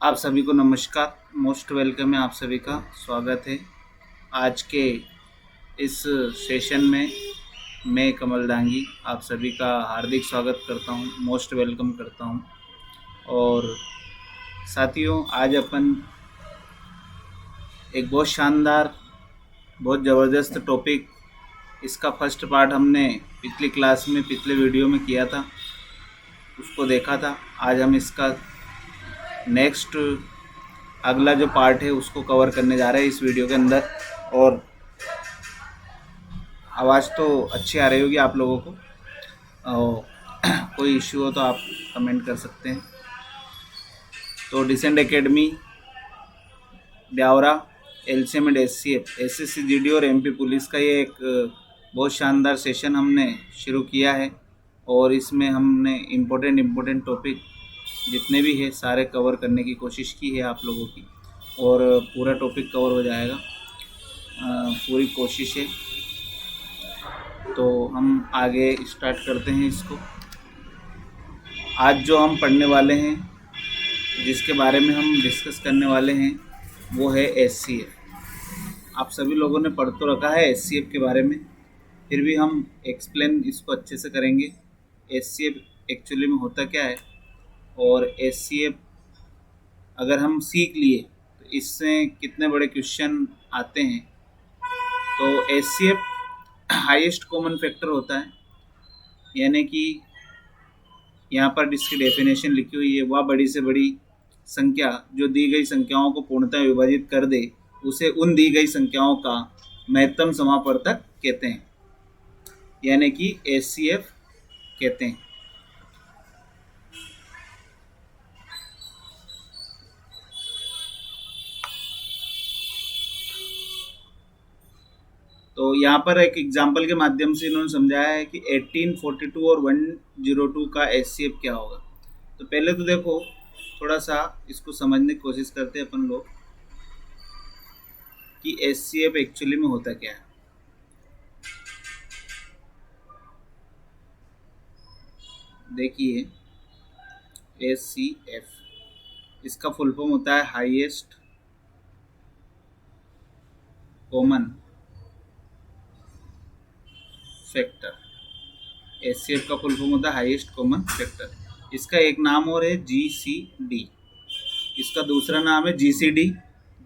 आप सभी को नमस्कार। मोस्ट वेलकम है, आप सभी का स्वागत है। आज के इस सेशन में मैं कमल डांगी आप सभी का हार्दिक स्वागत करता हूं, मोस्ट वेलकम करता हूं। और साथियों, आज अपन एक बहुत शानदार, बहुत ज़बरदस्त टॉपिक, इसका फर्स्ट पार्ट हमने पिछली क्लास में, पिछले वीडियो में किया था, उसको देखा था। आज हम इसका नेक्स्ट अगला जो पार्ट है उसको कवर करने जा रहे हैं इस वीडियो के अंदर। और आवाज़ तो अच्छी आ रही होगी आप लोगों को, और कोई इश्यू हो तो आप कमेंट कर सकते हैं। तो decent academy, Biaora, LCM and SCF, SSC GD और एमपी पुलिस का ये एक बहुत शानदार सेशन हमने शुरू किया है। और इसमें हमने इम्पोर्टेंट टॉपिक जितने भी है सारे कवर करने की कोशिश की है आप लोगों की, और पूरा टॉपिक कवर हो जाएगा, पूरी कोशिश है। तो हम आगे स्टार्ट करते हैं इसको। आज जो हम पढ़ने वाले हैं, जिसके बारे में हम डिस्कस करने वाले हैं, वो है एससीएफ। आप सभी लोगों ने पढ़ तो रखा है एससीएफ के बारे में, फिर भी हम एक्सप्लेन इसको अच्छे से करेंगे। एससीएफ एक्चुअली में होता क्या है, और एससीएफ अगर हम सीख लिए तो इससे कितने बड़े क्वेश्चन आते हैं। तो एचसीएफ हाईएस्ट कॉमन फैक्टर होता है, यानी कि यहाँ पर जिसकी डेफिनेशन लिखी हुई है, वह बड़ी से बड़ी संख्या जो दी गई संख्याओं को पूर्णतः विभाजित कर दे, उसे उन दी गई संख्याओं का महत्तम समापवर्तक कहते हैं, यानी कि एचसीएफ कहते हैं। तो यहाँ पर एक एग्जाम्पल के माध्यम से इन्होंने समझाया है कि 1842 और 102 का एचसीएफ क्या होगा। तो पहले तो देखो, थोड़ा सा इसको समझने की कोशिश करते हैं अपन लोग कि एचसीएफ एक्चुअली में होता क्या है। देखिए, एचसीएफ इसका फुल फॉर्म होता है हाईएस्ट कॉमन फैक्टर। एचसीएफ का फुल फॉर्म होता है हाईएस्ट कॉमन फैक्टर। इसका एक नाम और है जीसीडी, इसका दूसरा नाम है जीसीडी।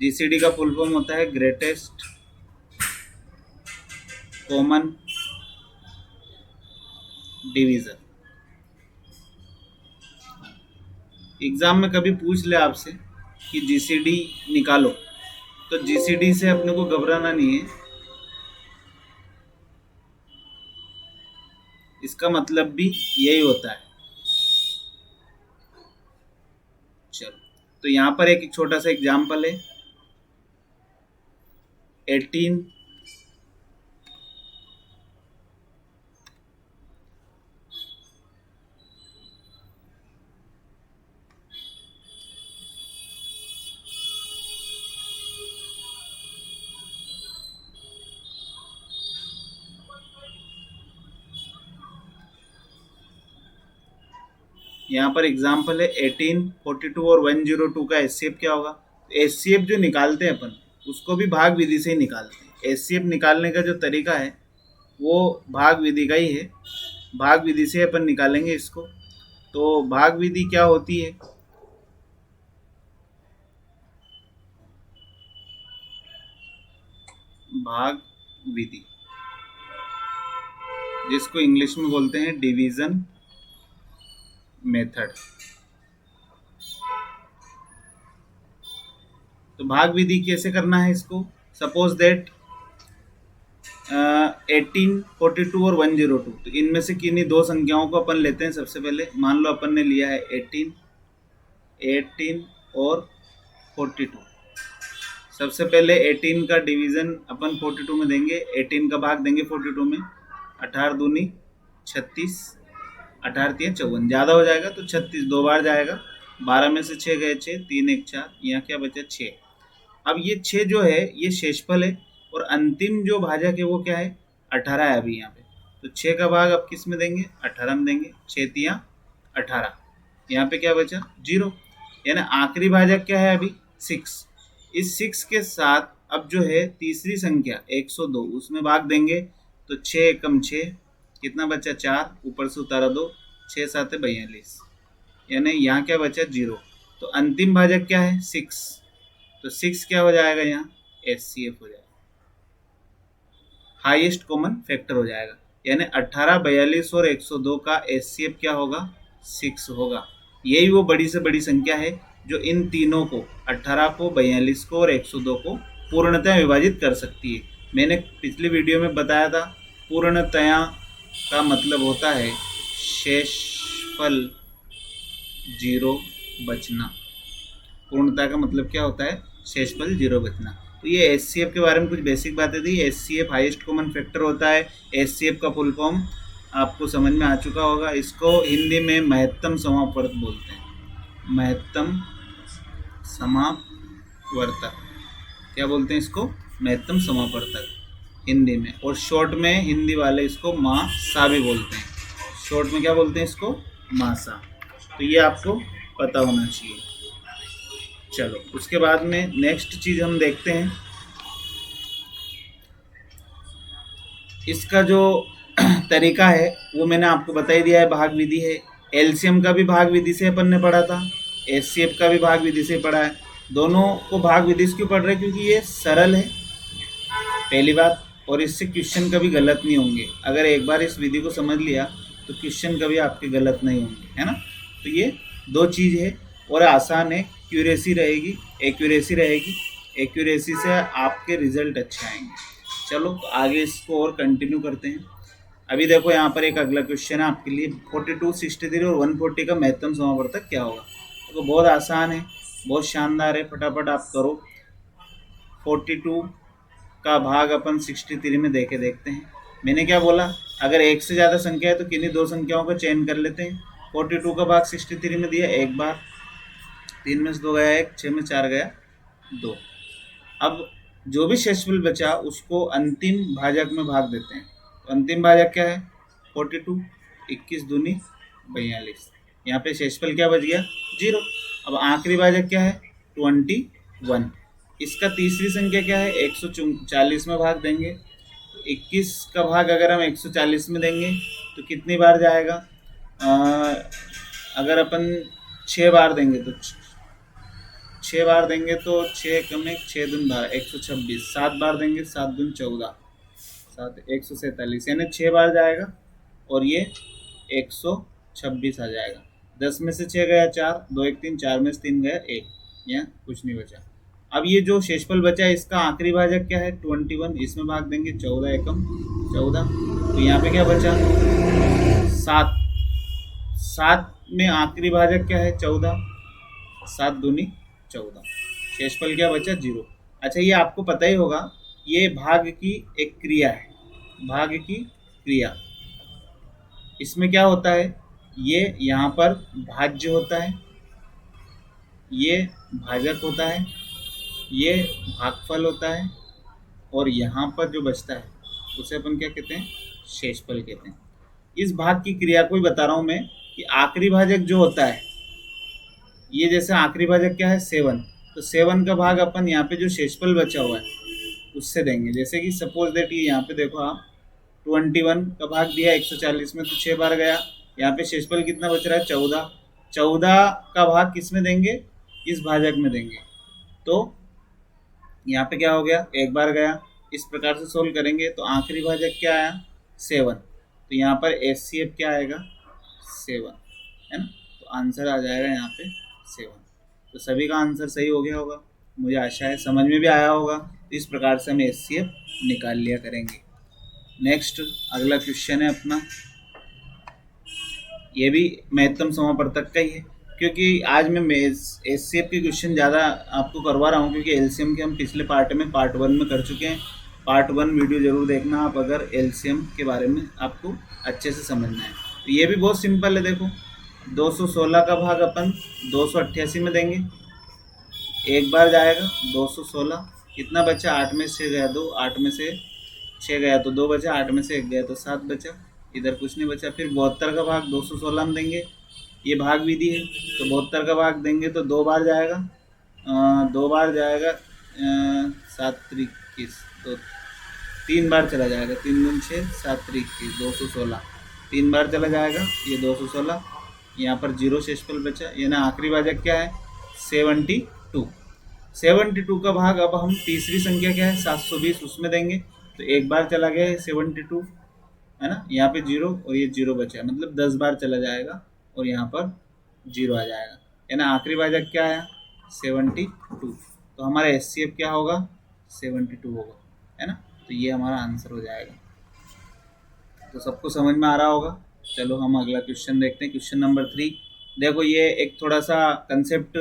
जीसीडी का फुल फॉर्म होता है ग्रेटेस्ट कॉमन डिवीजन। एग्जाम में कभी पूछ ले आपसे कि जीसीडी निकालो, तो जीसीडी से अपने को घबराना नहीं है, इसका मतलब भी यही होता है। चलो, तो यहाँ पर एक छोटा सा एग्जाम्पल है। 18 यहाँ पर एग्जाम्पल है 1842 और 102 का एचसीएफ क्या होगा। एचसीएफ जो निकालते हैं अपन, उसको भी भाग विधि से ही निकालते हैं। एचसीएफ निकालने का जो तरीका है वो भाग विधि का ही है, भाग विधि से अपन निकालेंगे इसको। तो भाग विधि क्या होती है, भाग विधि जिसको इंग्लिश में बोलते हैं डिवीजन मेथड। तो भाग विधि कैसे करना है इसको। सपोज दैट 1842 और 102, तो इनमें से किन्हीं दो संख्याओं को अपन लेते हैं। सबसे पहले मान लो अपन ने लिया है 18 और 42। सबसे पहले 18 का डिवीजन अपन 42 में देंगे, 18 का भाग देंगे 42 में। 18 दूनी 36, 18 3 54, ज़्यादा हो जाएगा तो 36 दो बार जाएगा। 12 में से 6 गए 6, 3 1 4, यहाँ क्या बचा 6। अब ये 6 जो है ये शेषफल है, और अंतिम जो भाजक है वो क्या है 18 है अभी यहाँ पे। तो 6 का भाग अब किस में देंगे 18 में देंगे। 6 3 18, यहाँ पे क्या बचा 0। यानी आखिरी भाजक क्या है अभी 6। इस 6 के साथ अब जो है तीसरी संख्या 102 उसमें भाग देंगे तो 6 एकम 6, कितना बचा 4, ऊपर से उतारा 2, 6 7 42, यानी यहाँ क्या बचा 0। तो अंतिम भाजक क्या है 6, तो 6 क्या हो जाएगा यहाँ HCF हो जाएगा, हाईएस्ट कॉमन फैक्टर हो जाएगा। यानी 18, 42 और 102 का HCF क्या होगा 6 होगा। यही वो बड़ी से बड़ी संख्या है जो इन तीनों को 18 को 42 को और 102 को पूर्णतया विभाजित कर सकती है। मैंने पिछली वीडियो में बताया था पूर्णतया का मतलब होता है शेषफल 0 बचना। पूर्णता का मतलब क्या होता है शेषफल 0 बचना। तो ये HCF के बारे में कुछ बेसिक बातें थी। HCF हाईएस्ट कॉमन फैक्टर होता है। HCF का फुल फॉर्म आपको समझ में आ चुका होगा। इसको हिंदी में महत्तम समापवर्तक बोलते हैं। महत्तम समापवर्तक क्या बोलते हैं इसको, महत्तम समापवर्तक हिंदी में। और शॉर्ट में हिंदी वाले इसको मासा भी बोलते हैं। शॉर्ट में क्या बोलते हैं इसको मासा। तो ये आपको पता होना चाहिए। चलो उसके बाद में नेक्स्ट चीज हम देखते हैं, इसका जो तरीका है वो मैंने आपको बता ही दिया है, भाग विधि है। एलसीएम का भी भाग विधि से अपन ने पढ़ा था, HCF का भी भाग विधि से पढ़ा है। दोनों को भाग विधि से क्यों पढ़ रहे हैं, क्योंकि ये सरल है पहली बात, और इससे क्वेश्चन कभी गलत नहीं होंगे। अगर एक बार इस विधि को समझ लिया तो क्वेश्चन कभी आपके गलत नहीं होंगे, है ना। तो ये दो चीज़ है और आसान है, एक्यूरेसी रहेगी, एक्यूरेसी रहेगी, एक्यूरेसी से आपके रिजल्ट अच्छे आएंगे। चलो तो आगे इसको और कंटिन्यू करते हैं। अभी देखो यहाँ पर एक अगला क्वेश्चन है आपके लिए, 42, 63 और 140 का महत्तम समापवर्तक क्या होगा। तो बहुत आसान है, बहुत शानदार है, फटाफट आप करो। 42 का भाग अपन 63 में देके देखते हैं। मैंने क्या बोला, अगर एक से ज़्यादा संख्या है तो किन्हीं दो संख्याओं का चयन कर लेते हैं। 42 का भाग 63 में दिया एक बार, 3 में से 2 गया 1, 6 में 4 गया 2। अब जो भी शेषफल बचा उसको अंतिम भाजक में भाग देते हैं। तो अंतिम भाजक क्या है 42, 21 दूनी 42, यहाँ पे शेषफल क्या बच गया 0। अब आखिरी भाजक क्या है 21, इसका तीसरी संख्या क्या है 140 में भाग देंगे। तो 21 का भाग अगर हम 140 में देंगे तो कितनी बार जाएगा, अगर अपन 6 बार देंगे तो 6 बार देंगे तो 6 कम 1, 6 दून 12, 126। 7 बार देंगे 7 दून 14, 7 147, यानी 6 बार जाएगा और ये 126 आ जाएगा। 10 में से 6 गया 4, 2 1 3, 4 में से 3 गया 1, यहाँ कुछ नहीं बचा। अब ये जो शेषफल बचा है इसका आखिरी भाजक क्या है 21, इसमें भाग देंगे 14 एकम 14। तो यहाँ पे क्या बचा 7, 7 में आखिरी भाजक क्या है 14, 7 दूनी 14, शेषफल क्या बचा 0। अच्छा ये आपको पता ही होगा, ये भाग की एक क्रिया है, भाग की क्रिया। इसमें क्या होता है, ये यहाँ पर भाज्य होता है, ये भाजक होता है, ये भागफल होता है, और यहाँ पर जो बचता है उसे अपन क्या कहते हैं शेषफल कहते हैं। इस भाग की क्रिया को ही बता रहा हूँ मैं कि आखिरी भाजक जो होता है, ये जैसे आखिरी भाजक क्या है 7, तो 7 का भाग अपन यहाँ पे जो शेषफल बचा हुआ है उससे देंगे। जैसे कि सपोज दैट ये यहाँ पे देखो आप 21 का भाग दिया 140 में तो 6 बार गया, यहाँ पे शेषफल कितना बच रहा है 14, 14 का भाग किस में देंगे इस भाजक में देंगे। तो यहाँ पे क्या हो गया 1 बार गया। इस प्रकार से सोल्व करेंगे तो आखिरी भाजक क्या आया 7, तो यहाँ पर HCF क्या आएगा 7, है ना। तो आंसर आ जाएगा यहाँ पे 7। तो सभी का आंसर सही हो गया होगा, मुझे आशा है समझ में भी आया होगा। तो इस प्रकार से हम HCF निकाल लिया करेंगे। नेक्स्ट अगला क्वेश्चन है अपना, ये भी महत्तम समापवर्तक का ही है, क्योंकि आज मैं HCF के क्वेश्चन ज़्यादा आपको करवा रहा हूँ क्योंकि LCM के हम पिछले पार्ट 1 में कर चुके हैं। पार्ट 1 वीडियो ज़रूर देखना आप, अगर LCM के बारे में आपको अच्छे से समझना है। तो ये भी बहुत सिंपल है, देखो 216 का भाग अपन 288 में देंगे, एक बार जाएगा 216, कितना बचा 8 में से 6 गया 2, 8 में से 6 गया तो 2 बचा, 8 में से 1 गया तो 7 बचा, इधर कुछ नहीं बचा। फिर 72 का भाग 216 में देंगे, ये भाग विधि है, तो 72 का भाग देंगे तो 2 बार जाएगा, 2 बार जाएगा, 7 त्रिक 21, तो 3 बार चला जाएगा, 3 दूनी 6, 7 त्रिक 21, 216, 3 बार चला जाएगा, ये 216, यहाँ पर 0 शेषफल बचा, ये ना आखिरी भाजक क्या है 72। 72 का भाग अब हम तीसरी संख्या क्या है 720 उसमें देंगे, तो एक बार चला गया है 72 है ना, यहाँ पे 0 और ये 0 बचा है, मतलब 10 बार चला जाएगा और यहाँ पर 0 आ जाएगा, है ना। आखिरी भाजक क्या आया 72, तो हमारा HCF क्या होगा 72 होगा, है ना। तो ये हमारा आंसर हो जाएगा। तो सबको समझ में आ रहा होगा। चलो हम अगला क्वेश्चन देखते हैं, क्वेश्चन नंबर 3। देखो ये एक थोड़ा सा कंसेप्ट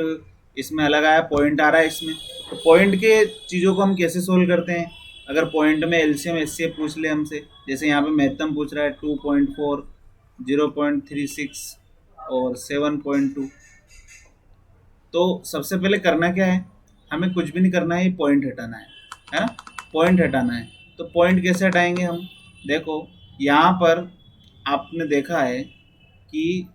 इसमें अलग आया, पॉइंट आ रहा है इसमें, तो पॉइंट के चीज़ों को हम कैसे सोल्व करते हैं। अगर पॉइंट में LCM HCF पूछ ले हमसे, जैसे यहाँ पे महत्तम पूछ रहा है 2.4, 0.36 और 7.2, तो सबसे पहले करना क्या है, हमें कुछ भी नहीं करना है, ये पॉइंट हटाना है ना, पॉइंट हटाना है। तो पॉइंट कैसे हटाएंगे हम, देखो यहाँ पर आपने देखा है कि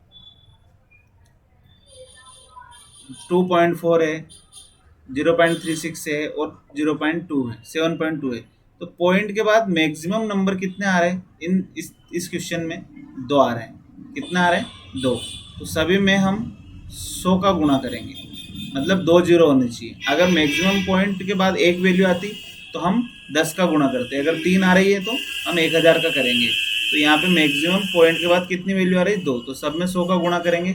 2.4 है, 0.36 है और 0.2 है, 7.2 है। तो पॉइंट के बाद मैक्सिमम नंबर कितने आ रहे हैं इस क्वेश्चन में, 2 आ रहे हैं। कितना आ रहे हैं 2, तो सभी में हम 100 का गुणा करेंगे, मतलब 2 0 होने चाहिए। अगर मैक्सिमम पॉइंट के बाद एक वैल्यू आती तो हम 10 का गुणा करते, अगर 3 आ रही है तो हम 1000 का करेंगे। तो यहाँ पे मैक्सिमम पॉइंट के बाद कितनी वैल्यू आ रही है 2, तो सब में 100 का गुणा करेंगे।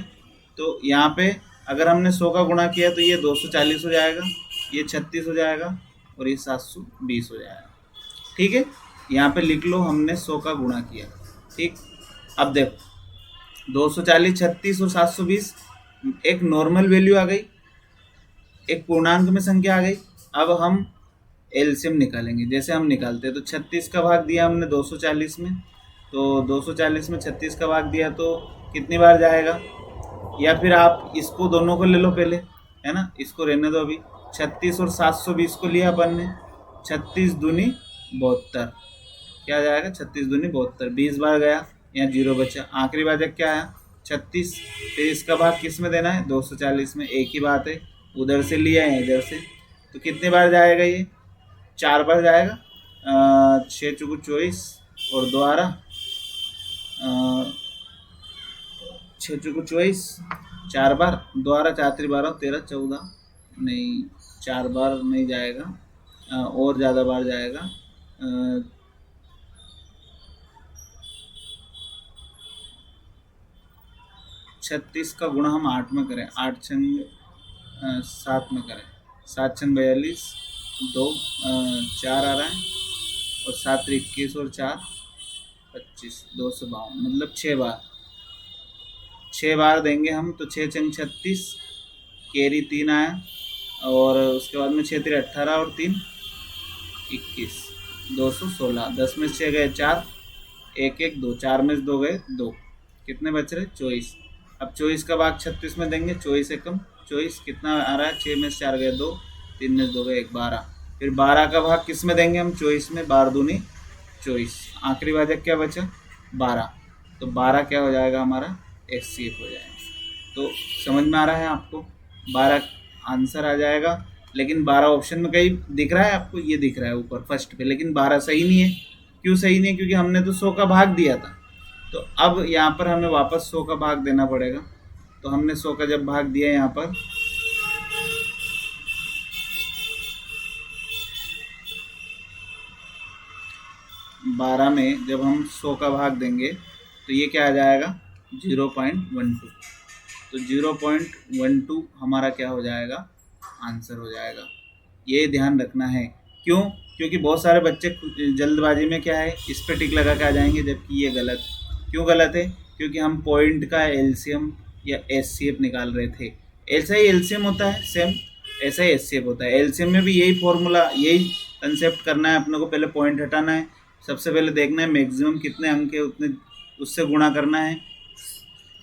तो यहाँ पे अगर हमने 100 का गुणा किया तो ये 240 हो जाएगा, ये 36 हो जाएगा और ये 720 हो जाएगा। ठीक है, यहाँ पे लिख लो हमने 100 का गुणा किया। ठीक, अब देखो 240, 36 और 720 एक नॉर्मल वैल्यू आ गई, एक पूर्णांक में संख्या आ गई। अब हम एलसीएम निकालेंगे, जैसे हम निकालते हैं तो 36 का भाग दिया हमने 240 में, तो 240 में 36 का भाग दिया तो कितनी बार जाएगा, या फिर आप इसको दोनों को ले लो पहले, है ना, इसको रहने दो अभी। 36 और 720 को लिया अपन ने, 36 दूनी 72, क्या जाएगा 36 दूनी 72, 20 बार गया, यहाँ 0 बचा। आखिरी भाजक क्या आया 36, फिर इसका भाग किस में देना है 240 में, एक ही बात है, उधर से लिया है इधर से, तो कितने बार जाएगा ये 4 बार जाएगा, 6 चौको 24 और 2 6 चौको 24, 4 बार, 2 4 3 12 13 14, नहीं 4 बार नहीं जाएगा, और ज़्यादा बार जाएगा, 36 का गुणा हम 8 में करें, 8 छंग 7 में करें, 7 छंग 42, 2 4 आ रहा है और 7 21 और 4 25, 252, मतलब 6 बार, 6 बार देंगे हम, तो 6 छंग 36, कैरी 3 आया और उसके बाद में 6 3 18 और 3 21, 216, 10 में 6 गए 4, 1 1 2, 4 में 2 गए 2, कितने बच रहे 24। अब 24 का भाग 36 में देंगे, 24 एकम 24, कितना आ रहा है 6 में 4 गए 2, 3 में 2 गए 1, 12। फिर 12 का भाग किस में देंगे हम 24 में, 12 दूनी 24, आखिरी भाजक क्या बचा 12, तो 12 क्या हो जाएगा हमारा HCF हो जाएगा। तो समझ में आ रहा है आपको, 12 आंसर आ जाएगा। लेकिन 12 ऑप्शन में कहीं दिख रहा है आपको, ये दिख रहा है ऊपर फर्स्ट पे, लेकिन 12 सही नहीं है। क्यों सही नहीं है, क्योंकि हमने तो 100 का भाग दिया था, तो अब यहाँ पर हमें वापस 100 का भाग देना पड़ेगा। तो हमने 100 का जब भाग दिया यहाँ पर, बारह में जब हम 100 का भाग देंगे तो ये क्या आ जाएगा 0.12, तो 0.12 हमारा क्या हो जाएगा आंसर हो जाएगा। ये ध्यान रखना है, क्यों, क्योंकि बहुत सारे बच्चे जल्दबाजी में क्या है इस पे टिक लगा के आ जाएंगे, जबकि ये गलत। क्यों गलत है, क्योंकि हम पॉइंट का LCM या HCF निकाल रहे थे। ऐसा ही LCM होता है, सेम ऐसा ही HCF होता है। LCM में भी यही फॉर्मूला, यही कंसेप्ट करना है अपने को, पहले पॉइंट हटाना है, सबसे पहले देखना है मैक्सिमम कितने अंक है उतने, उससे गुणा करना है,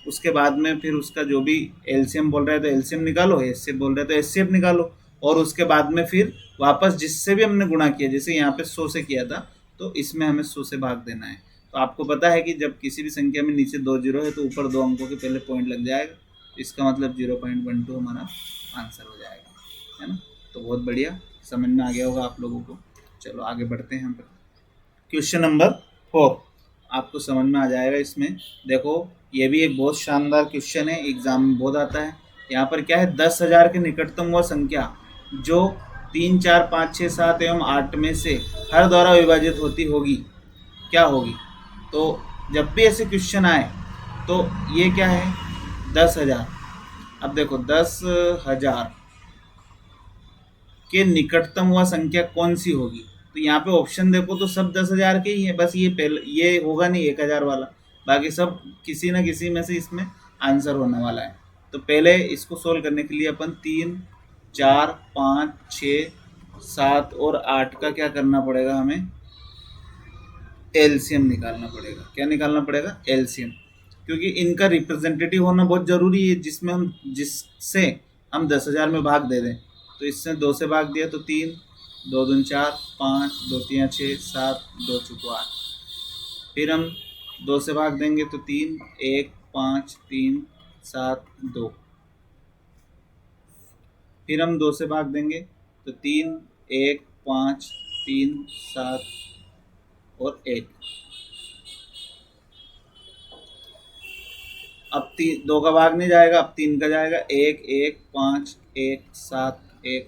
उसके बाद में फिर उसका जो भी LCM बोल रहा है तो LCM निकालो, HCF बोल रहा है तो HCF निकालो, और उसके बाद में फिर वापस जिससे भी हमने गुणा किया, जैसे यहाँ पे 100 से किया था तो इसमें हमें 100 से भाग देना है। तो आपको पता है कि जब किसी भी संख्या में नीचे 2 जीरो है तो ऊपर 2 अंकों के पहले पॉइंट लग जाएगा, तो इसका मतलब 0.12 हमारा आंसर हो जाएगा, है ना। तो बहुत बढ़िया, समझ में आ गया होगा आप लोगों को। चलो आगे बढ़ते हैं हम। क्वेश्चन नंबर 4 आपको समझ में आ जाएगा। इसमें देखो, ये भी एक बहुत शानदार क्वेश्चन है, एग्जाम में बहुत आता है। यहाँ पर क्या है, 10,000 के निकटतम वह संख्या जो 3, 4, 5, 6, 7 एवं 8 में से हर द्वारा विभाजित होती होगी, क्या होगी। तो जब भी ऐसे क्वेश्चन आए तो ये क्या है, 10,000। अब देखो 10,000 के निकटतम वह संख्या कौन सी होगी। तो यहाँ पे ऑप्शन देखो तो सब 10,000 के ही है, बस ये पहले ये होगा नहीं 1,000 वाला, बाकी सब किसी न किसी में से इसमें आंसर होने वाला है। तो पहले इसको सोल्व करने के लिए अपन 3, 4, 5, 6, 7 और 8 का क्या करना पड़ेगा, हमें एलसीएम निकालना पड़ेगा। क्या निकालना पड़ेगा, एलसीएम, क्योंकि इनका रिप्रेजेंटेटिव होना बहुत जरूरी है, जिससे हम 10,000 में भाग दे दें। तो इससे 2 से भाग दिया तो 3, 2 दूनी 4, 5, 2 3 6, 7, 2 चौको 8। फिर हम 2 से भाग देंगे तो 3, 1, 5, 3, 7, 2। फिर हम 2 से भाग देंगे तो 3, 1, 5, 3, 7 और 1। अब 2 का भाग नहीं जाएगा, अब 3 का जाएगा, 1, 1, 5, 1, 7, 1।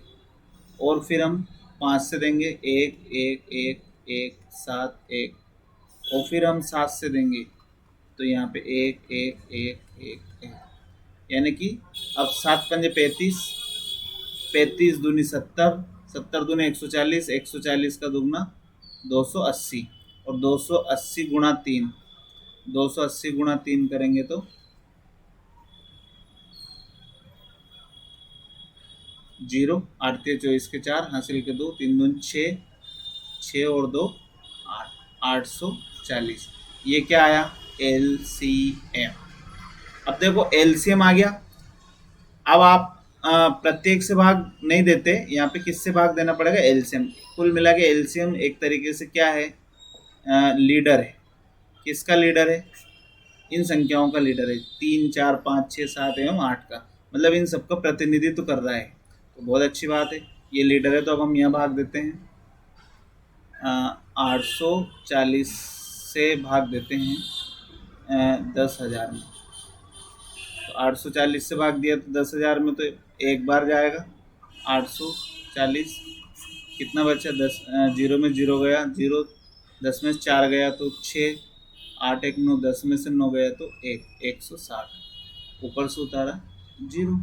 और फिर हम 5 से देंगे 1, 1, 1, 1, 7, 1। और फिर हम 7 से देंगे तो यहाँ पे 1, 1, 1, 1, 1, यानी कि अब 7 पंजे 35, 35 दूनी 70, 70 दूनी 140, 140 का दुगना 280, और 280 गुणा 3, 280 गुणा 3 करेंगे तो 0, 8 3 24 के 4 हासिल के 2, 3 दूनी 6, 6 और 2 8, 840। ये क्या आया, एलसीएम। अब देखो एलसीएम आ गया। अब आप प्रत्येक से भाग नहीं देते, यहाँ पे किससे भाग देना पड़ेगा, एलसीएम। कुल मिला के एलसीएम एक तरीके से क्या है, लीडर है। किसका लीडर है, इन संख्याओं का लीडर है, 3, 4, 5, 6, 7 एवं 8 का, मतलब इन सबका प्रतिनिधित्व कर रहा है। तो बहुत अच्छी बात है, ये लीडर है। तो अब हम यहाँ भाग देते हैं, 840 से भाग देते हैं 10,000 में। तो 840 से भाग दिया तो 10,000 में तो एक बार जाएगा। 840 कितना बचा, 10, 0 में 0 गया 0, 10 में 4 गया तो 6, 8 1 9, 10 में से 9 गया तो 1, 160। ऊपर से उतारा 0।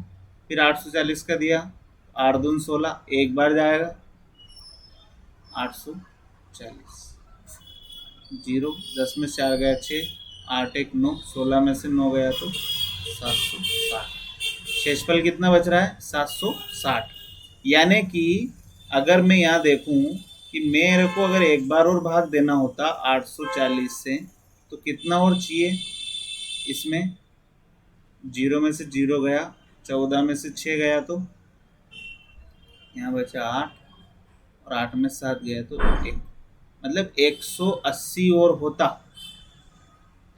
फिर 840 का दिया, 8 दूनी 16, एक बार जाएगा 840, 0, 10 में 4 गया 6, 8 1 9, 16 में से 9 गया तो 760। शेषफल कितना बच रहा है, 760। यानी कि अगर मैं यहाँ देखूं कि मेरे को अगर एक बार और भाग देना होता 840 से, तो कितना और चाहिए, इसमें 0 में से 0 गया, 14 में से 6 गया तो यहाँ बचा 8, और 8 में 7 गया तो 1, मतलब 180 और होता,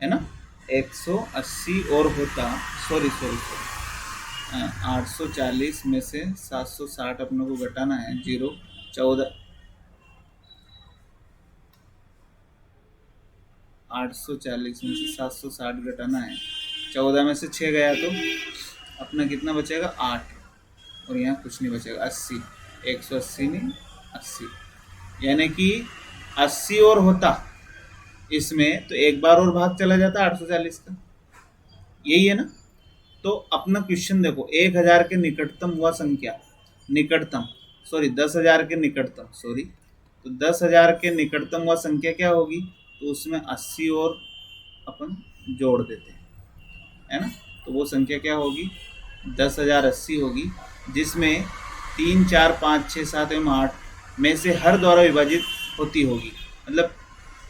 है ना, 180 और होता। सॉरी 840 में से 760 अपने को घटाना है, 0, 14, 840 में से 760 घटाना है, 14 में से 6 गया तो अपना कितना बचेगा, 8, और यहाँ कुछ नहीं बचेगा, 80, 180 नहीं 80, यानी कि 80 और होता इसमें तो एक बार और भाग चला जाता 840 का, यही है ना। तो अपना क्वेश्चन देखो, 1,000 के निकटतम हुआ संख्या, निकटतम सॉरी 10,000 के निकटतम, सॉरी, तो 10,000 के निकटतम हुआ संख्या क्या होगी, तो उसमें 80 और अपन जोड़ देते हैं, है ना। तो वो संख्या क्या होगी, 10,080 होगी, जिसमें 3, 4, 5, 6, 7 एवं 8 में से हर द्वारा विभाजित होती होगी। मतलब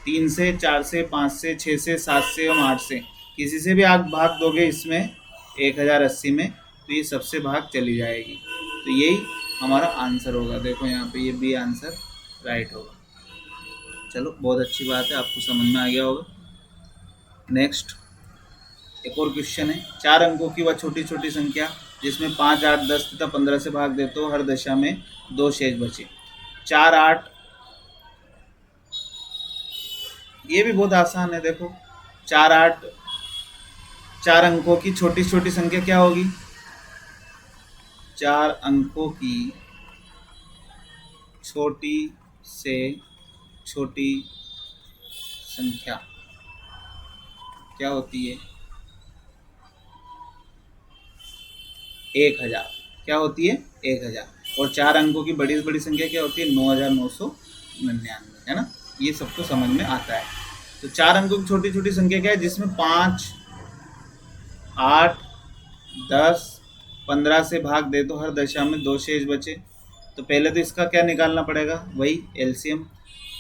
3 से, 4 से, 5 से, 6 से, 7 से एवं 8 से किसी से भी आप भाग दोगे इसमें 1,080 में, तो ये सबसे भाग चली जाएगी। तो यही हमारा आंसर होगा। देखो यहाँ पे ये बी आंसर राइट होगा। चलो बहुत अच्छी बात है, आपको समझ में आ गया होगा। नेक्स्ट एक और क्वेश्चन है, 4 अंकों की वह छोटी छोटी संख्या जिसमें 5, 8, 10 तथा 15 से भाग दे तो हर दशा में 2 शेष बचे। 4, 8, ये भी बहुत आसान है। देखो 4, 8, 4 अंकों की छोटी छोटी संख्या क्या होगी? 4 अंकों की छोटी से छोटी संख्या क्या होती है? 1000। क्या होती है? 1000। और 4 अंकों की बड़ी से बड़ी संख्या क्या होती है? 9999, है ना? ये सबको समझ में आता है। तो 4 अंकों की छोटी छोटी संख्या क्या है? जिसमें 5, 8, 10, 15 से भाग दे तो हर दशा में 2 शेष बचे। तो पहले तो इसका क्या निकालना पड़ेगा? वही एलसीएम।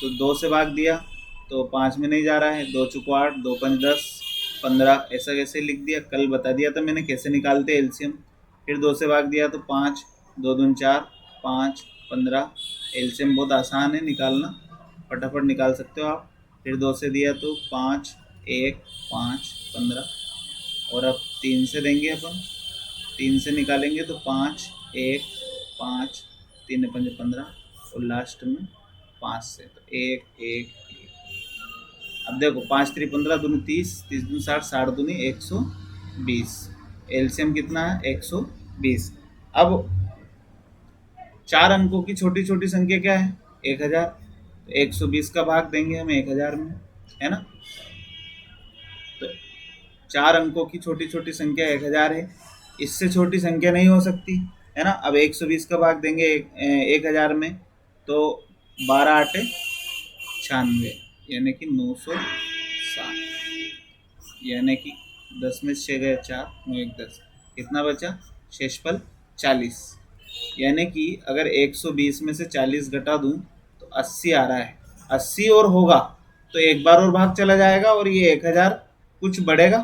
तो 2 से भाग दिया तो 5 में नहीं जा रहा है, 2 चुको 8, 2 5 10, 15, ऐसा कैसे लिख दिया? कल बता दिया था मैंने कैसे निकालते एलसीएम। फिर 2 से भाग दिया तो 5, 2 दूनी 4, 5, 15। एलसीएम बहुत आसान है निकालना, फटाफट निकाल सकते हो आप। फिर 2 से दिया तो 5, 1, 5, 15। और अब 3 से देंगे अपन, 3 से निकालेंगे तो 5, 1, 5, 3 5 15, और लास्ट में 5 से तो 1, 1, 1। अब देखो 5 3 15 दूनी 30, 30 दूनी 60, 60 दूनी 120। एलसीएम कितना है? 120। अब 4 अंकों की छोटी छोटी संख्या क्या है? 1000। तो 120 का भाग देंगे हम 1000 में, है ना? तो 4 अंकों की छोटी छोटी संख्या 1000 है, इससे छोटी संख्या नहीं हो सकती, है ना? अब 120 का भाग देंगे 1000 में तो 12 8 96, यानी कि 960, यानी कि 10 में 6 गए 4, 9 1 10, कितना बचा? शेषफल 40। यानी कि अगर 120 में से 40 घटा दूं तो 80 आ रहा है। 80 और होगा तो एक बार और भाग चला जाएगा और ये 1000 कुछ बढ़ेगा।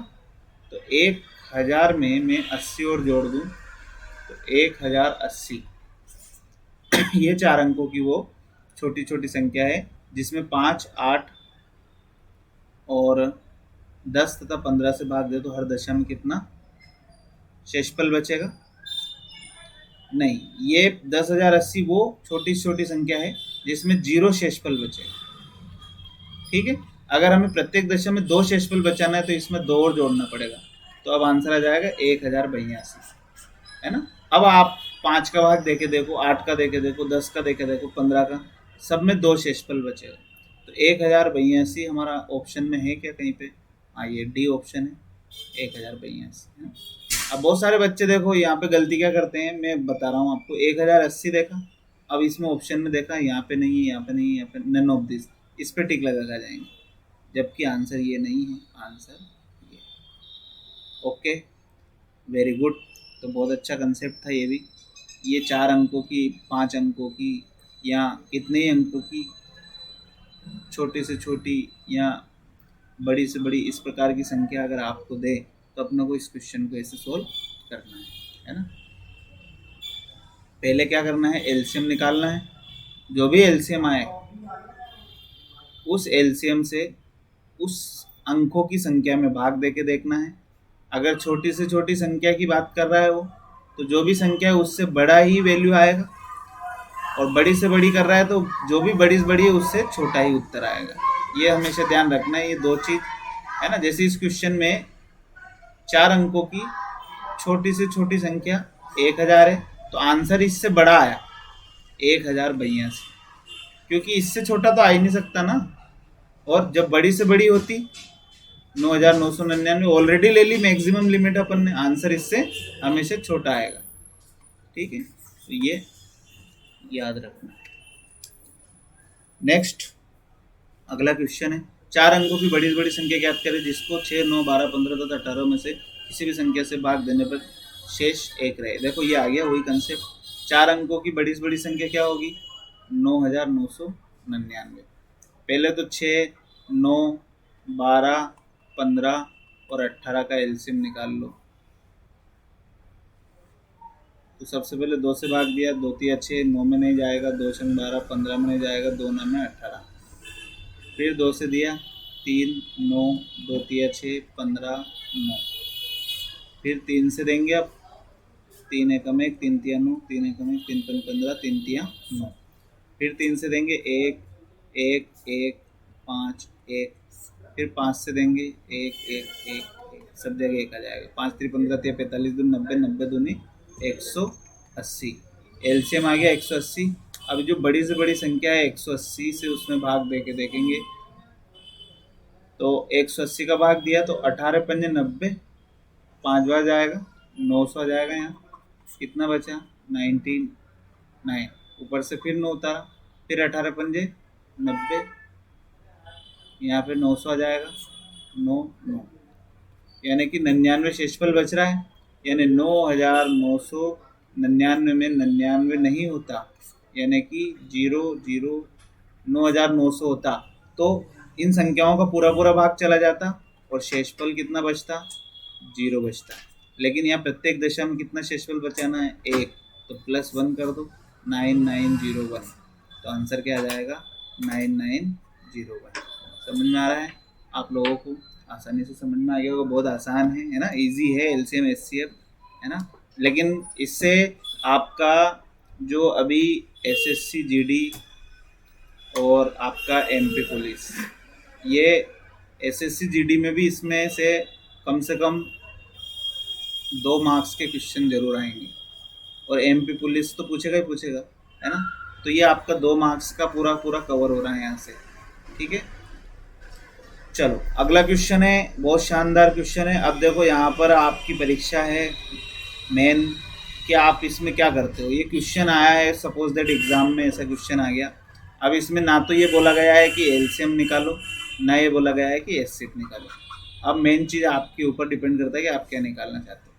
तो 1000 में मैं 80 और जोड़ दूं तो 1080। ये 4 अंकों की वो छोटी छोटी संख्या है जिसमें 5, 8 और 10 तथा 15 से भाग दे तो हर दशा में कितना शेषफल बचेगा? नहीं, ये 10,080 वो छोटी छोटी संख्या है जिसमें 0 शेषफल बचेगा। ठीक है, अगर हमें प्रत्येक दशा में 2 शेषफल बचाना है तो इसमें 2 और जोड़ना पड़ेगा। तो अब आंसर आ जाएगा 1082, है ना? अब आप 5 का भाग देके देखो, 8 का देके देखो, 10 का देके देखो, 15 का, सब में 2 शेषफल बचेगा। तो 1082 हमारा ऑप्शन में है क्या कहीं पे? हाँ, ये डी ऑप्शन है, 1082। अब बहुत सारे बच्चे देखो यहाँ पे गलती क्या करते हैं, मैं बता रहा हूँ आपको। 1080 देखा, अब इसमें ऑप्शन में देखा यहाँ पे नहीं है, यहाँ पे नहीं है, यहाँ पे नन ऑफ दिस, इस पे टिक लगा कर जाएंगे, जबकि आंसर ये नहीं है, आंसर ये। Okay, very good. तो बहुत अच्छा कंसेप्ट था ये भी। ये 4 अंकों की, 5 अंकों की, या कितने ही अंकों की छोटी से छोटी या बड़ी से बड़ी इस प्रकार की संख्या अगर आपको दे तो अपने को इस क्वेश्चन को ऐसे सोल्व करना है ना? पहले क्या करना है? एलसीएम निकालना है। जो भी एलसीएम आए उस एलसीएम से उस अंकों की संख्या में भाग देके देखना है। अगर छोटी से छोटी संख्या की बात कर रहा है वो, तो जो भी संख्या है उससे बड़ा ही वैल्यू आएगा, और बड़ी से बड़ी कर रहा है तो जो भी बड़ी से बड़ी है उससे छोटा ही उत्तर आएगा। ये हमेशा ध्यान रखना है, ये 2 चीज, है ना? जैसे इस क्वेश्चन में 4 अंकों की छोटी से छोटी संख्या 1000 है, तो आंसर इससे बड़ा आया 1082, क्योंकि इससे छोटा तो आ ही नहीं सकता ना। और जब बड़ी से बड़ी होती 9999 ऑलरेडी ले ली मैक्सिमम लिमिट अपन ने, आंसर इससे हमेशा छोटा आएगा। ठीक है, तो ये याद रखना। नेक्स्ट अगला क्वेश्चन है, 4 अंकों की बड़ी से बड़ी संख्या ज्ञात करें जिसको 6, 9, 12, 15 तथा 18 में से किसी भी संख्या से भाग देने पर शेष 1 रहे। देखो ये आ गया वही कंसेप्ट। 4 अंकों की बड़ी से बड़ी संख्या क्या होगी? 9999। पहले तो 6, 9, 12, 15 और 18 का एलसीएम निकाल लो। तो सबसे पहले 2 से भाग दिया, 2 3 6, 9 में नहीं जाएगा, 2 6 12, 15 में नहीं जाएगा, 2 9 में 18। फिर 2 से दिया, 3 9 2 तिया 6 15 9। फिर 3 से देंगे अब, 3 एकम 1 3 तिया 9 3 एकम 1 3 पंच 15 3 तिया 9। फिर 3 से देंगे 1 1 1 5 1। फिर 5 से देंगे 1 1 1 1, सब जगह 1 आ जाएगा। 5 3 15 तिया 45 दूनी 90 90 दूनी 180। एलसीएम आ गया 180। अब जो बड़ी से बड़ी संख्या है 180 से उसमें भाग दे के देखेंगे। तो 180 का भाग दिया तो 18 पंजे 90, 5 बार जाएगा 900 आ जाएगा। यहाँ कितना बचा 99। ऊपर से फिर 9 उतारा, फिर 18 पंजे 90, यहाँ पे 900 आ जाएगा 9 9, यानी कि 99 शेषफल बच रहा है। यानी 9999 में 99 नहीं होता, यानी कि 0 0 9900 होता तो इन संख्याओं का पूरा पूरा भाग चला जाता और शेषफल कितना बचता 0 बचता। लेकिन यहाँ प्रत्येक दशा में कितना शेषफल बचाना है 1, तो +1 कर दो 9901। तो आंसर क्या आ जाएगा 9901। समझ में आ रहा है आप लोगों को? आसानी से समझ में आ गया होगा। बहुत आसान है ना, इजी है एलसीएम एचसीएफ, है ना। लेकिन इससे आपका जो अभी एसएससी जीडी और आपका एमपी पुलिस, ये एसएससी जीडी में भी इसमें से कम 2 मार्क्स के क्वेश्चन जरूर आएंगे और एमपी पुलिस तो पूछेगा ही पूछेगा, है ना। तो ये आपका 2 मार्क्स का पूरा पूरा कवर हो रहा है यहाँ से, ठीक है। चलो अगला क्वेश्चन है, बहुत शानदार क्वेश्चन है। अब देखो यहाँ पर आपकी परीक्षा है मेन कि आप इसमें क्या करते हो। ये क्वेश्चन आया है, सपोज दैट एग्जाम में ऐसा क्वेश्चन आ गया। अब इसमें ना तो ये बोला गया है कि एलसीएम निकालो, ना ये बोला गया है कि एचसीएफ निकालो। अब मेन चीज़ आपके ऊपर डिपेंड करता है कि आप क्या निकालना चाहते हो।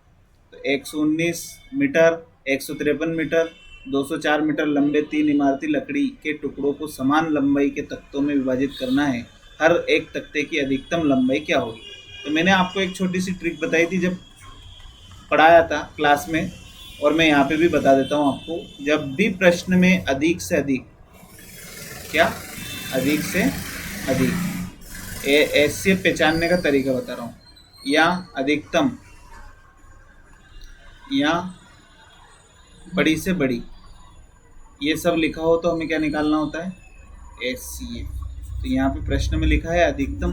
तो 119 मीटर, 153 मीटर, 204 मीटर लंबे 3 इमारती लकड़ी के टुकड़ों को समान लंबाई के तख्तों में विभाजित करना है। हर एक तख्ते की अधिकतम लंबाई क्या होगी। तो मैंने आपको एक छोटी सी ट्रिक बताई थी जब पढ़ाया था क्लास में, और मैं यहाँ पे भी बता देता हूँ आपको। जब भी प्रश्न में अधिक से अधिक, क्या अधिक से अधिक, एचसीएफ पहचानने का तरीका बता रहा हूँ, या अधिकतम या बड़ी से बड़ी, ये सब लिखा हो तो हमें क्या निकालना होता है एचसीएफ। तो यहाँ पे प्रश्न में लिखा है अधिकतम,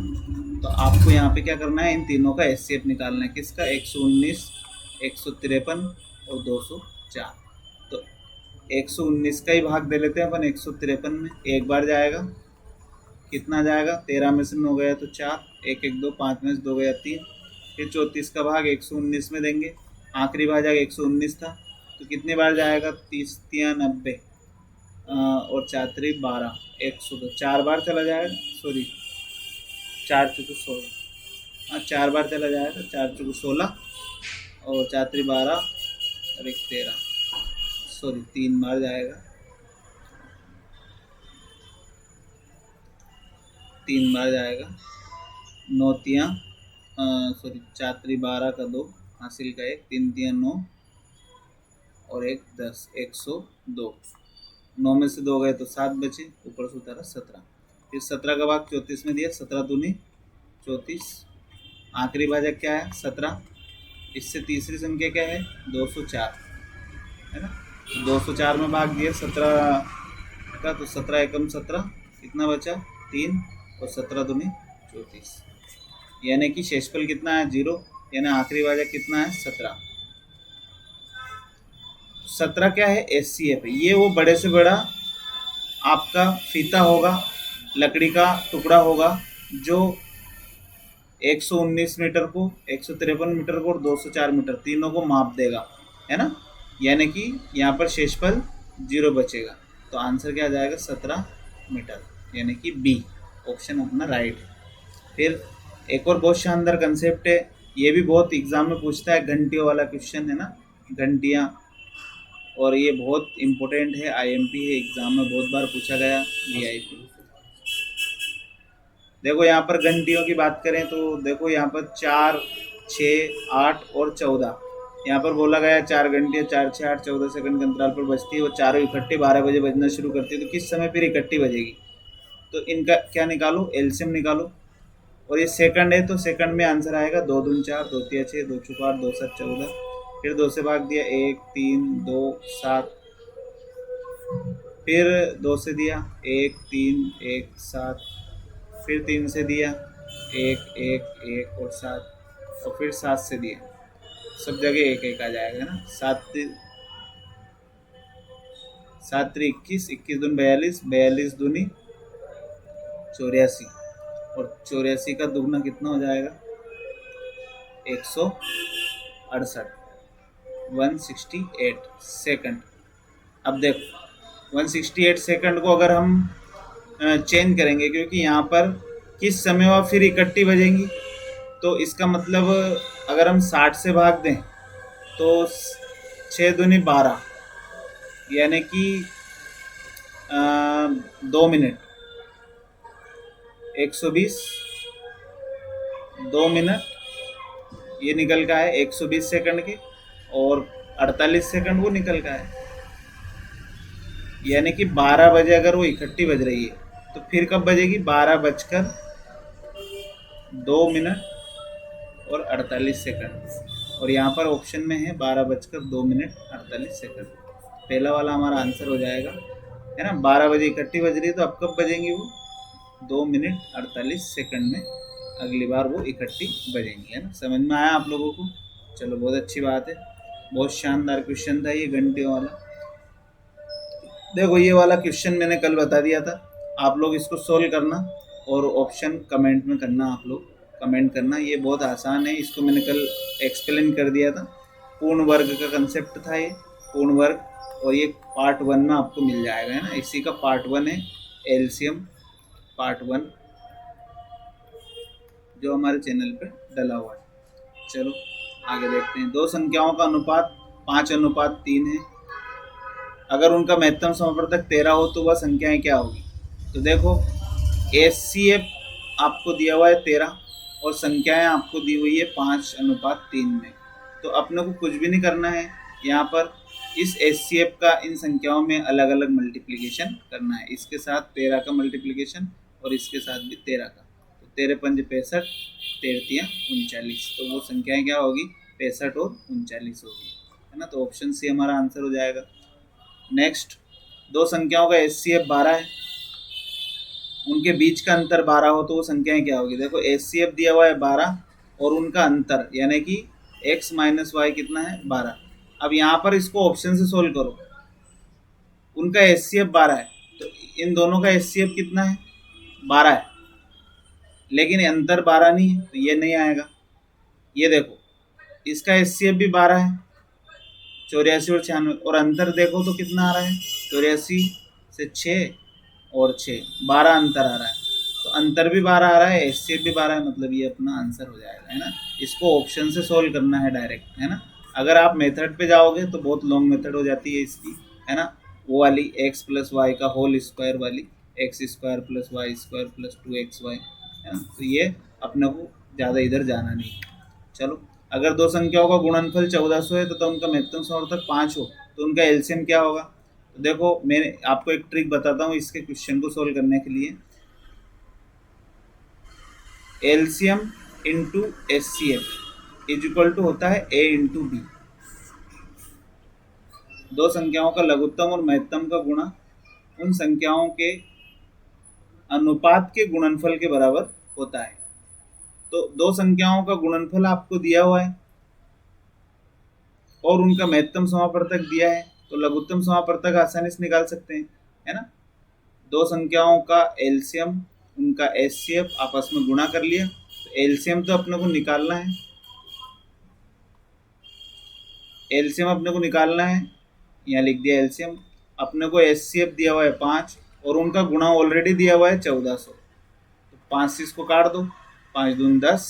तो आपको यहाँ पे क्या करना है, इन तीनों का एचसीएफ निकालना है। किसका 119, 153 और 204। तो 119 का ही भाग दे लेते हैं अपन 153 में। एक बार जाएगा, कितना जाएगा 13 में से 9 गया तो 4, 1 1 2 5 में से 2 गया 3। फिर 34 का भाग 119 में देंगे, आखिरी भाग जाएगा 119 था तो कितनी बार जाएगा 30 3 90 और 4 3 12 102, 4 बार चला जाएगा, सॉरी 4 चुके 16, हाँ 4 बार चला जाएगा, 4 चुके 16 और 4 3 12 और 1 13, सॉरी 3 बार जाएगा, 3 बार जाएगा, 9 तिया सॉरी 4 3 12 का 2 हासिल का 1, 3 तिया 9 और 1 10, 102। 9 में से 2 गए तो 7 बचे, ऊपर से उतारा 17। फिर 17 का भाग 34 में दिया, 17 दूनी 34, आखिरी भाजक क्या है 17। इससे तीसरी संख्या क्या है 204, है ना। 204 में भाग दिया 17 का, तो 17 एकम 17, कितना बचा 3 और 17 दूनी 34, यानी कि शेषफल कितना है 0, यानी आखिरी भाजक कितना है 17। 17 क्या है एचसीएफ, ये वो बड़े से बड़ा आपका फीता होगा, लकड़ी का टुकड़ा होगा जो 119 मीटर को, 153 मीटर को और 204 मीटर तीनों को माप देगा, है ना। यानी कि यहाँ पर शेषफल 0 बचेगा। तो आंसर क्या आ जाएगा 17 मीटर, यानी कि बी ऑप्शन अपना राइट है। फिर एक और बहुत शानदार कंसेप्ट है, ये भी बहुत एग्जाम में पूछता है, घंटियों वाला क्वेश्चन है ना, घंटियाँ, और ये बहुत इम्पोर्टेंट है, आईएमपी है, एग्जाम में बहुत बार पूछा गया, वीआईपी। देखो यहाँ पर घंटियों की बात करें तो देखो यहाँ पर 4 6 8 और 14, यहाँ पर बोला गया 4 घंटियाँ 4 6 8 14 सेकंड के अंतराल पर बजती है, वो चारों इकट्ठी 12 बजे बजना शुरू करती है। तो किस समय फिर इकट्ठी बजेगी, तो इनका क्या निकालो एलसीएम निकालो। और ये सेकंड है तो सेकंड में आंसर आएगा 2 दूनी 4, 2 तिया 6, 2 चौका 8, 2 7 14, फिर 2 से भाग दिया 1 3 2 7, फिर 2 से दिया 1 3 1 7, फिर 3 से दिया 1 1 1 और 7, और फिर 7 से दिया, सब जगह 1 1 आ जाएगा ना। 7 7 21, 21 दूनी 42, 42 दूनी 84, और 84 का दुगना कितना हो जाएगा 168, 168 सेकंड। अब देखो 168 सेकंड को अगर हम चेंज करेंगे, क्योंकि यहाँ पर किस समय वह फिर इकट्ठी बजेंगी, तो इसका मतलब अगर हम 60 से भाग दें तो 6 दूनी 12, यानी कि 2 मिनट, 120 2 मिनट ये निकल का है 120 सेकंड के, और 48 सेकंड वो निकल का है, यानी कि 12 बजे अगर वो इकट्ठी बज रही है तो फिर कब बजेगी 12 बजकर 2 मिनट और 48 सेकंड, और यहाँ पर ऑप्शन में है 12 बजकर 2 मिनट 48 सेकंड। पहला वाला हमारा आंसर हो जाएगा, है ना। 12 बजे इकट्ठी बज रही है तो अब कब बजेंगी वो 2 मिनट 48 सेकंड में अगली बार वो इकट्ठी बजेंगी, है ना। समझ में आया आप लोगों को? चलो बहुत अच्छी बात है, बहुत शानदार क्वेश्चन था ये घंटियों वाला। देखो ये वाला क्वेश्चन मैंने कल बता दिया था, आप लोग इसको सोल्व करना और ऑप्शन कमेंट में करना, आप लोग कमेंट करना, ये बहुत आसान है, इसको मैंने कल एक्सप्लेन कर दिया था। पूर्ण वर्ग का कंसेप्ट था ये, पूर्ण वर्ग, और ये पार्ट 1 में आपको मिल जाएगा, है ना। इसी का पार्ट 1 है एलसीएम पार्ट 1, जो हमारे चैनल पे डला हुआ है। चलो आगे देखते हैं। दो संख्याओं का अनुपात 5:3 है, अगर उनका महत्तम समापवर्तक 13 हो तो वह संख्याएं क्या होगी। तो देखो एचसीएफ आपको दिया हुआ है 13 और संख्याएं आपको दी हुई है 5:3 में, तो अपने को कुछ भी नहीं करना है, यहाँ पर इस एचसीएफ का इन संख्याओं में अलग अलग मल्टीप्लिकेशन करना है, इसके साथ 13 का मल्टीप्लिकेशन और इसके साथ भी 13 का, तो 13 पंजे 65, 13 39, तो वो संख्याएं क्या होगी 65 और 39 होगी, है ना। तो ऑप्शन सी हमारा आंसर हो जाएगा। नेक्स्ट, दो संख्याओं का एचसीएफ 12 है, उनके बीच का अंतर 12 हो तो वो संख्याएं क्या होगी। देखो एचसीएफ दिया हुआ है 12 और उनका अंतर यानी कि x माइनस वाई कितना है 12। अब यहाँ पर इसको ऑप्शन से सोल्व करो, उनका एचसीएफ 12 है तो इन दोनों का एचसीएफ कितना है 12 है, लेकिन अंतर 12 नहीं है तो ये नहीं आएगा। ये देखो इसका एचसीएफ भी 12 है 84 और 96, और अंतर देखो तो कितना आ रहा है 84 से 6 और 6, 12 अंतर आ रहा है, तो अंतर भी 12 आ रहा है, एचसीएफ भी 12 है, मतलब ये अपना आंसर हो जाएगा, है ना। इसको ऑप्शन से सोल्व करना है डायरेक्ट, है ना। अगर आप मेथड पे जाओगे तो बहुत लॉन्ग मेथड हो जाती है इसकी, है ना। वो वाली x प्लस वाई का होल स्क्वायर वाली, X square plus Y square plus 2xy, है ना। तो ये अपने को ज़्यादा इधर जाना नहीं। चलो, अगर दो संख्याओं का गुणनफल 1400 है तो उनका महत्तम समापवर्तक 5 हो तो उनका एलसीएम क्या होगा। तो देखो मैं आपको एक ट्रिक बताता हूँ इसके क्वेश्चन को सोल्व करने के लिए। LCM into HCF is equal to होता है ए इंटू बी। दो संख्याओं का लघुत्तम और महत्तम का गुणा उन संख्याओं के अनुपात के गुणनफल के बराबर होता है। तो दो संख्याओं का गुणनफल आपको दिया हुआ है और उनका महत्तम समापवर्तक दिया है, तो लघुत्तम समापवर्तक आसानी से निकाल सकते हैं, है ना। दो संख्याओं का एलसीएम उनका एचसीएफ आपस में गुणा कर लिया, तो एलसीएम तो अपने को निकालना है, एलसीएम अपने को निकालना है, यहाँ लिख दिया एलसीएम। अपने को एचसीएफ दिया हुआ है 5 और उनका गुणा ऑलरेडी दिया हुआ है 1400, तो 5 से इसको काट दो, 5 दूनी 10,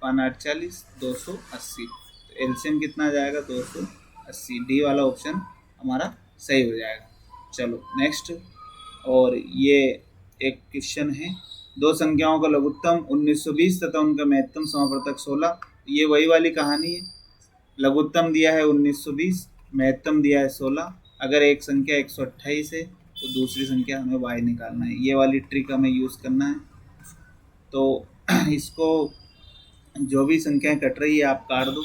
5 8 40, 280, तो एलसीएम कितना आ जाएगा 280। डी वाला ऑप्शन हमारा सही हो जाएगा। चलो नेक्स्ट, और ये एक क्वेश्चन है, दो संख्याओं का लघुत्तम 1920 तथा उनका महत्तम समापवर्तक 16। ये वही वाली कहानी है, लघुत्तम दिया है 1920, महत्तम दिया है 16, अगर एक संख्या 128 है तो दूसरी संख्या हमें y निकालना है, ये वाली ट्रिक हमें यूज़ करना है। तो इसको जो भी संख्याएं कट रही है आप काट दो।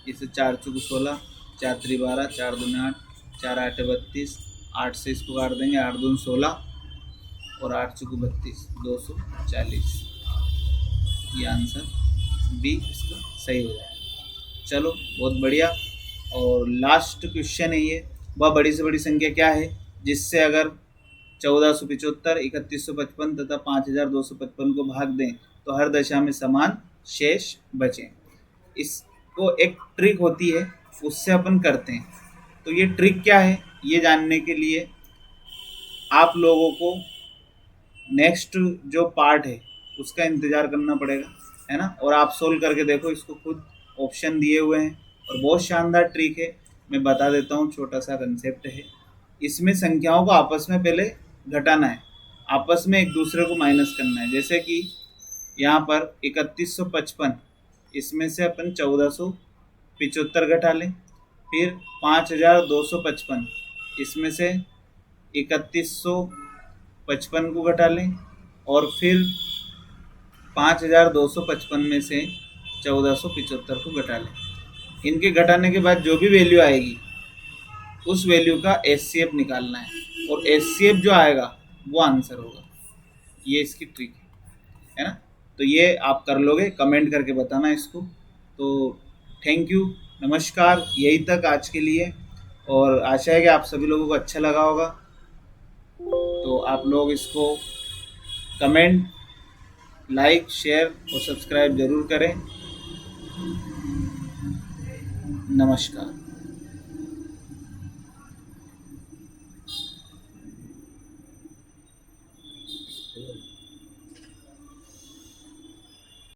इसे 4 चौक 16, 4 3 12, 4 दूनी 8, 4 8 32, 8 से इसको काट देंगे, 8 दूनी 16 और 8 चौक 32, 240। ये आंसर बी इसका सही हो जाएगा। चलो बहुत बढ़िया। और लास्ट क्वेश्चन है ये, वह बड़ी से बड़ी संख्या क्या है जिससे अगर 1475, 3155 तथा 5255 को भाग दें तो हर दशा में समान शेष बचे। इसको एक ट्रिक होती है, उससे अपन करते हैं। तो ये ट्रिक क्या है ये जानने के लिए आप लोगों को नेक्स्ट जो पार्ट है उसका इंतज़ार करना पड़ेगा, है ना। और आप सोल्व करके देखो इसको, खुद ऑप्शन दिए हुए हैं और बहुत शानदार ट्रिक है। मैं बता देता हूँ, छोटा सा कंसेप्ट है। इसमें संख्याओं को आपस में पहले घटाना है, आपस में एक दूसरे को माइनस करना है। जैसे कि यहाँ पर 3155, इसमें से अपन 1475 घटा लें। फिर 5255, इसमें से 3155 को घटा लें। और फिर 5255 में से 1475 को घटा लें। इनके घटाने के बाद जो भी वैल्यू आएगी उस वैल्यू का एचसीएफ निकालना है, और एचसीएफ जो आएगा वो आंसर होगा। ये इसकी ट्रिक है ना। तो ये आप कर लोगे, कमेंट करके बताना इसको। तो थैंक यू, नमस्कार, यही तक आज के लिए। और आशा है कि आप सभी लोगों को अच्छा लगा होगा। तो आप लोग इसको कमेंट, लाइक, शेयर और सब्सक्राइब ज़रूर करें। नमस्कार।